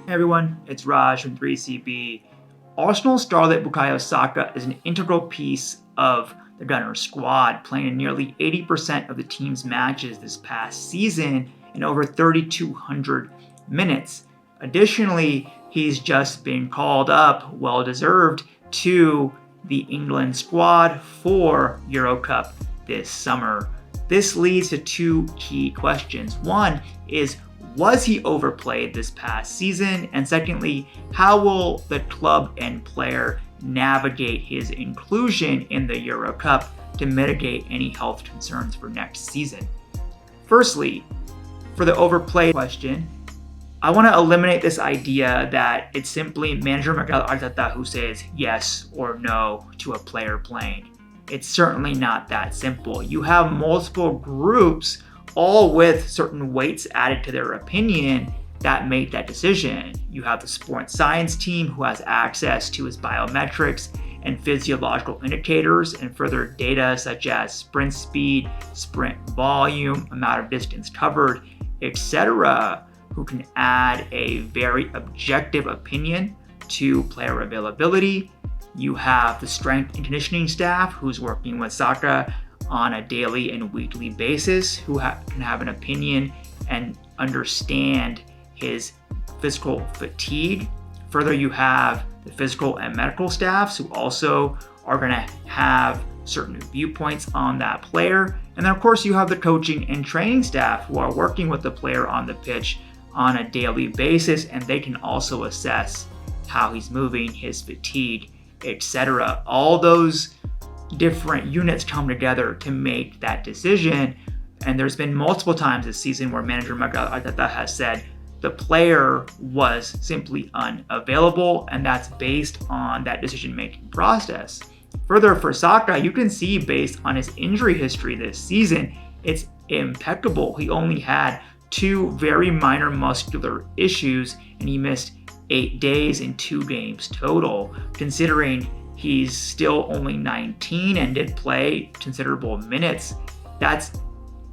Hey everyone, it's Raj from 3CB. Arsenal starlet Bukayo Saka is an integral piece of the Gunners squad, playing in nearly 80% of the team's matches this past season in over 3,200 minutes. Additionally, he's just been called up, well deserved, to the England squad for Euro Cup this summer. This leads to two key questions. One is, was he overplayed this past season? And secondly, how will the club and player navigate his inclusion in the Euro Cup to mitigate any health concerns for next season? Firstly, for the overplayed question, I want to eliminate this idea that it's simply manager Mikel Arteta who says yes or no to a player playing. It's certainly not that simple. You have multiple groups, all with certain weights added to their opinion, that make that decision. You have the sports science team who has access to his biometrics and physiological indicators and further data such as sprint speed, sprint volume, amount of distance covered, etc., who can add a very objective opinion to player availability. You have the strength and conditioning staff who's working with Saka on a daily and weekly basis, who can have an opinion and understand his physical fatigue. Further, you have the physical and medical staffs who also are going to have certain viewpoints on that player. And then, of course, you have the coaching and training staff who are working with the player on the pitch on a daily basis, and they can also assess how he's moving, his fatigue, etc. All those different units come together to make that decision. And there's been multiple times this season where manager Mikel Arteta has said the player was simply unavailable, and that's based on that decision-making process. Further, for Saka, you can see based on his injury history this season, it's impeccable. He only had 2 very minor muscular issues, and he missed 8 days in 2 games total. Considering he's still only 19 and did play considerable minutes, that's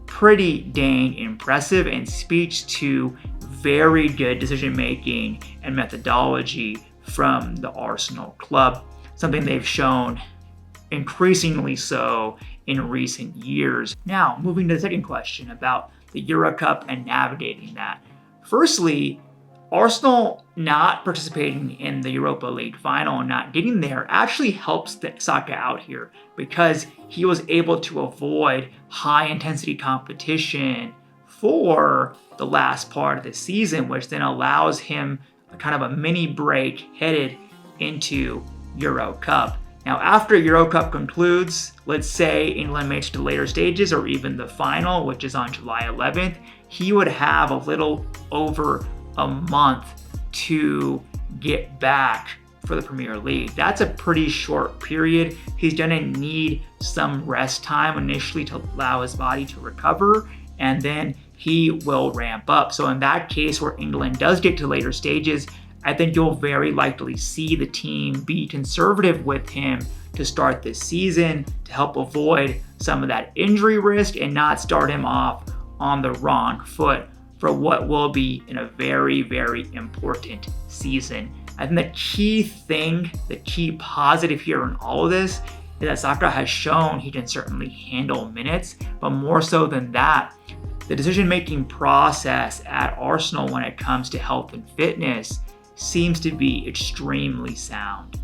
pretty dang impressive and speaks to very good decision making and methodology from the Arsenal club, something they've shown increasingly so in recent years. Now, moving to the second question about the Euro Cup and navigating that. Firstly, Arsenal not participating in the Europa League final and not getting there actually helps Saka out here, because he was able to avoid high intensity competition for the last part of the season, which then allows him kind of a mini break headed into Euro Cup. Now, after Euro Cup concludes, let's say England makes it to later stages or even the final, which is on July 11th, he would have a little over a month to get back for the Premier League. That's a pretty short period. He's going to need some rest time initially to allow his body to recover, and then he will ramp up. So in that case, where England does get to later stages, I think you'll very likely see the team be conservative with him to start this season to help avoid some of that injury risk and not start him off on the wrong foot for what will be in a very, very important season. I think the key thing, the key positive here in all of this is that Saka has shown he can certainly handle minutes, but more so than that, the decision-making process at Arsenal when it comes to health and fitness seems to be extremely sound.